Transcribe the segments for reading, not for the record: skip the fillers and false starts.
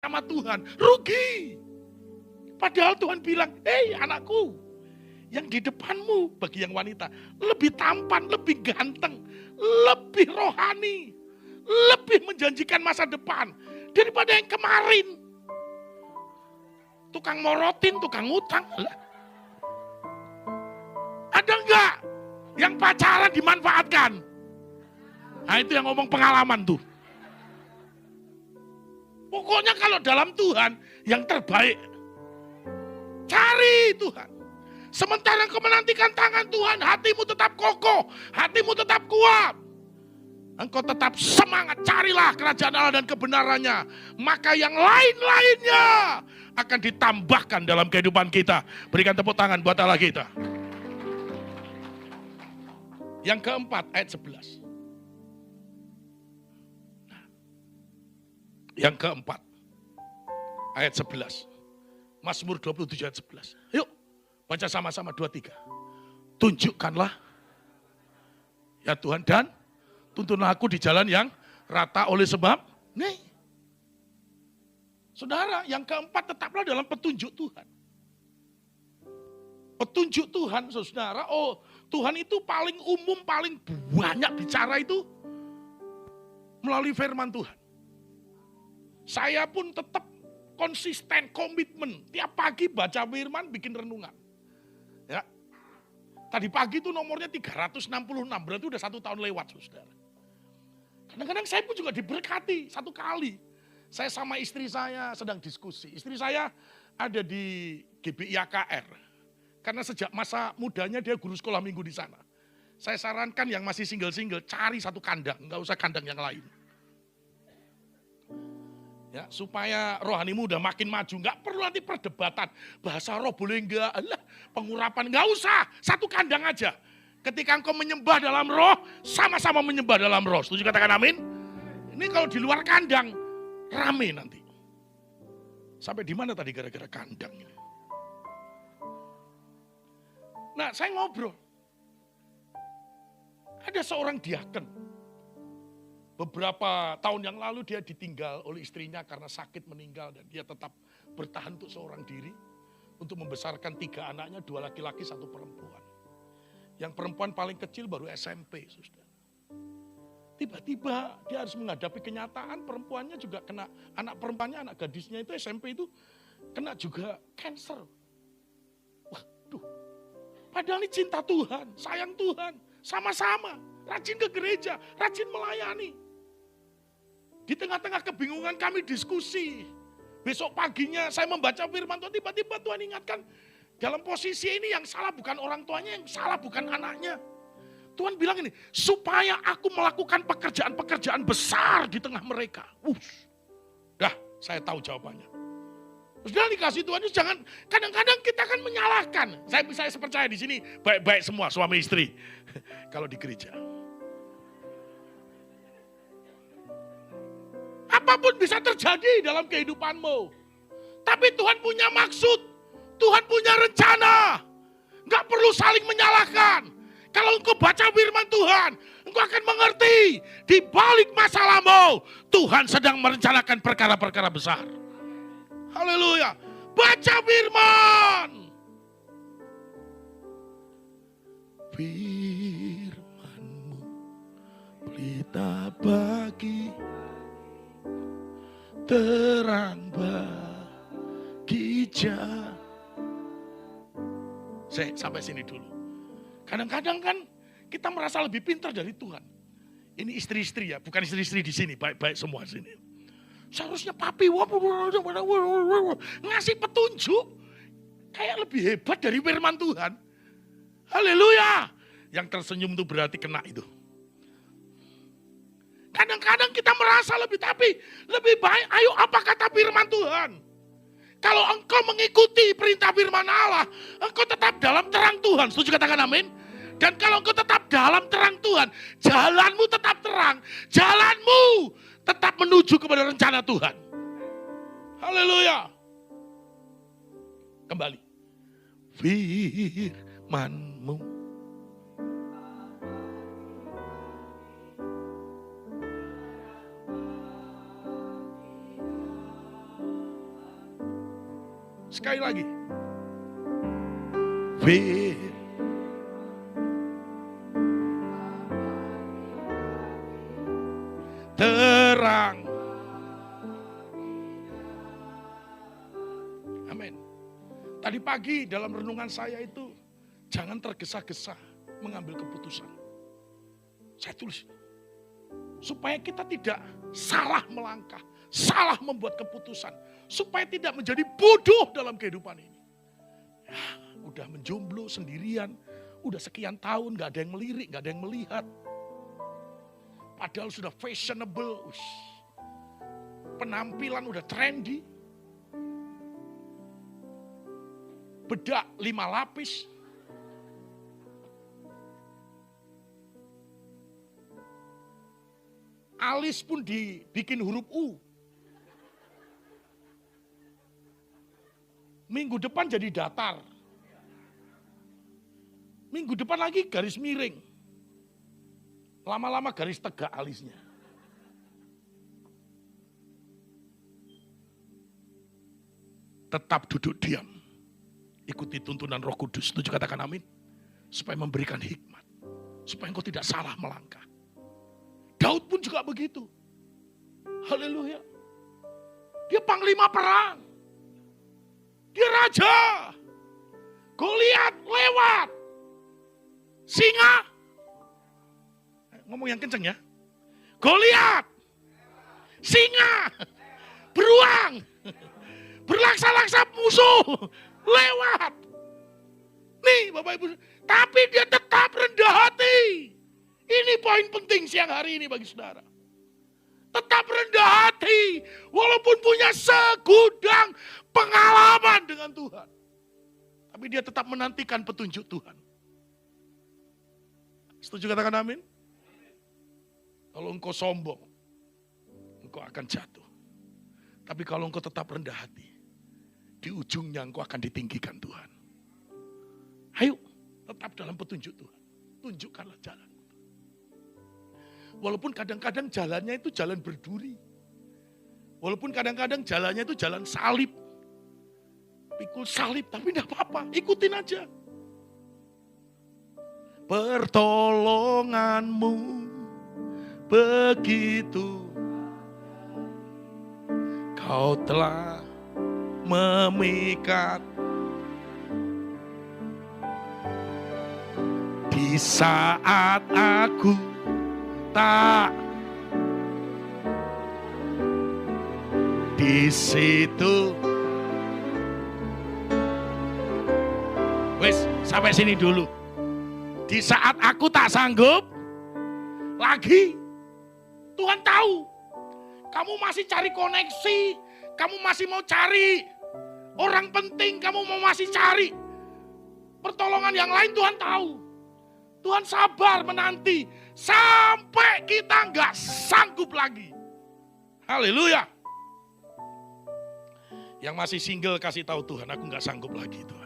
sama Tuhan, rugi. Padahal Tuhan bilang, hei anakku, yang di depanmu bagi yang wanita, lebih tampan, lebih ganteng, lebih rohani, lebih menjanjikan masa depan daripada yang kemarin. Tukang morotin, tukang ngutang. Ada enggak yang pacaran dimanfaatkan? Nah itu yang ngomong pengalaman tuh. Pokoknya kalau dalam Tuhan yang terbaik. Cari Tuhan. Sementara engkau menantikan tangan Tuhan, hatimu tetap kokoh, hatimu tetap kuat. Engkau tetap semangat, carilah kerajaan Allah dan kebenarannya. Maka yang lain-lainnya akan ditambahkan dalam kehidupan kita. Berikan tepuk tangan buat Allah kita. Yang keempat, ayat 11. Yang keempat, ayat 11. Mazmur 27 ayat 11. Yuk, baca sama-sama 2-3. Tunjukkanlah, ya Tuhan, dan tuntunlah aku di jalan yang rata oleh sebab. Nih, saudara, yang keempat tetaplah dalam petunjuk Tuhan. Petunjuk Tuhan, saudara. Oh, Tuhan itu paling umum, paling banyak bicara itu melalui firman Tuhan. Saya pun tetap konsisten, komitmen. Tiap pagi baca firman, bikin renungan. Ya. Tadi pagi itu nomornya 366, berarti udah 1 tahun lewat, saudara. Kadang-kadang saya pun juga diberkati 1 kali. Saya sama istri saya sedang diskusi. Istri saya ada di GBI AKR. Karena sejak masa mudanya dia guru sekolah minggu di sana. Saya sarankan yang masih single-single, cari 1 kandang, nggak usah kandang yang lain. Ya, supaya rohanimu udah makin maju, nggak perlu nanti perdebatan. Bahasa roh boleh enggak, alah, pengurapan nggak usah, 1 kandang aja. Ketika engkau menyembah dalam roh, sama-sama menyembah dalam roh. Setuju katakan amin? Ini kalau di luar kandang, rame nanti. Sampai di mana tadi gara-gara kandang ini? Nah, saya ngobrol. Ada seorang diaken. Beberapa tahun yang lalu dia ditinggal oleh istrinya karena sakit meninggal. Dan dia tetap bertahan untuk seorang diri. Untuk membesarkan 3 anaknya, 2 laki-laki, 1 perempuan. Yang perempuan paling kecil baru SMP, saudara. Tiba-tiba dia harus menghadapi kenyataan perempuannya juga kena, anak perempuannya, anak gadisnya itu SMP itu kena juga cancer. Waduh, padahal ini cinta Tuhan, sayang Tuhan, sama-sama, rajin ke gereja, rajin melayani. Di tengah-tengah kebingungan kami diskusi. Besok paginya saya membaca firman Tuhan, tiba-tiba Tuhan ingatkan, dalam posisi ini yang salah bukan orang tuanya, yang salah bukan anaknya. Tuhan bilang ini, supaya aku melakukan pekerjaan-pekerjaan besar di tengah mereka. Dah, saya tahu jawabannya. Sudah dikasih Tuhan itu jangan, kadang-kadang kita kan menyalahkan. Saya percaya di sini baik-baik semua suami istri. Kalau di gereja. Apapun bisa terjadi dalam kehidupanmu. Tapi Tuhan punya maksud. Tuhan punya rencana. Gak perlu saling menyalahkan. Kalau engkau baca firman Tuhan, engkau akan mengerti. Di balik masalahmu, Tuhan sedang merencanakan perkara-perkara besar. Haleluya. Baca firman. Firman-Mu pelita bagi, terang bagi jalan. Sampai sini dulu. Kadang-kadang kan kita merasa lebih pintar dari Tuhan. Ini istri-istri ya, bukan istri-istri di sini, baik-baik semua sini. Seharusnya papi ngasih petunjuk kayak lebih hebat dari firman Tuhan. Haleluya. Yang tersenyum itu berarti kena itu. Kadang-kadang kita merasa lebih, tapi lebih baik ayo apa kata firman Tuhan. Kalau engkau mengikuti perintah firman Allah, engkau tetap dalam terang Tuhan. Setuju katakan amin? Dan kalau engkau tetap dalam terang Tuhan, jalanmu tetap terang. Jalanmu tetap menuju kepada rencana Tuhan. Haleluya. Kembali. Firman-Mu. Sekali lagi. Terang. Amin. Tadi pagi dalam renungan saya itu, jangan tergesa-gesa mengambil keputusan. Saya tulis, supaya kita tidak salah melangkah, salah membuat keputusan, supaya tidak menjadi bodoh dalam kehidupan ini. Ya, udah menjomblo sendirian, udah sekian tahun gak ada yang melirik, gak ada yang melihat. Padahal sudah fashionable, penampilan udah trendy, bedak 5 lapis. Alis pun dibikin huruf U. Minggu depan jadi datar. Minggu depan lagi garis miring. Lama-lama garis tegak alisnya. Tetap duduk diam. Ikuti tuntunan Roh Kudus. Setuju katakan amin. Supaya memberikan hikmat. Supaya engkau tidak salah melangkah. Daud pun juga begitu. Haleluya. Dia panglima perang. Dia raja. Goliat lewat. Singa. Ngomong yang kenceng ya. Goliat. Singa. Beruang. Berlaksa-laksa musuh. Lewat. Nih Bapak Ibu. Tapi dia tetap rendah hati. Ini poin penting siang hari ini bagi saudara. Tetap rendah hati. Walaupun punya segudang pengalaman dengan Tuhan. Tapi dia tetap menantikan petunjuk Tuhan. Setuju katakan amin? Kalau engkau sombong, engkau akan jatuh. Tapi kalau engkau tetap rendah hati, di ujungnya engkau akan ditinggikan Tuhan. Ayo, tetap dalam petunjuk Tuhan. Tunjukkanlah jalan. Walaupun kadang-kadang jalannya itu jalan berduri. Walaupun kadang-kadang jalannya itu jalan salib. Pikul salib, tapi tidak apa-apa. Ikutin aja. Pertolonganmu begitu. Kau telah memikat di saat aku tak di situ. Wes, sampai sini dulu. Di saat aku tak sanggup lagi, Tuhan tahu. Kamu masih cari koneksi, kamu masih mau cari orang penting, kamu mau masih cari pertolongan yang lain, Tuhan tahu. Tuhan sabar menanti sampai kita nggak sanggup lagi. Haleluya. Yang masih single kasih tahu Tuhan, aku nggak sanggup lagi Tuhan.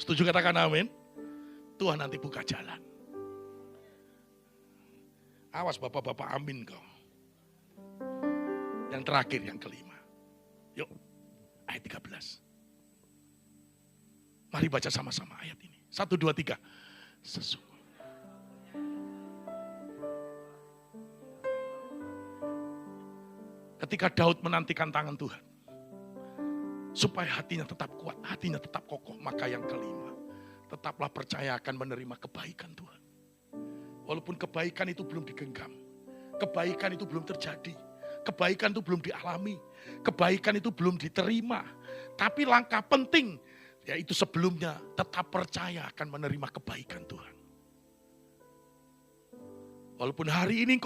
Setuju katakan amin? Tuhan nanti buka jalan. Awas bapak-bapak amin kau. Yang terakhir, yang kelima. Yuk, ayat 13. Mari baca sama-sama ayat ini. 1, 2, 3. Sesungguhnya. Ketika Daud menantikan tangan Tuhan. Supaya hatinya tetap kuat, hatinya tetap kokoh. Maka yang kelima, tetaplah percaya akan menerima kebaikan Tuhan. Walaupun kebaikan itu belum digenggam. Kebaikan itu belum terjadi. Kebaikan itu belum dialami. Kebaikan itu belum diterima. Tapi langkah penting, yaitu sebelumnya tetap percaya akan menerima kebaikan Tuhan. Walaupun hari ini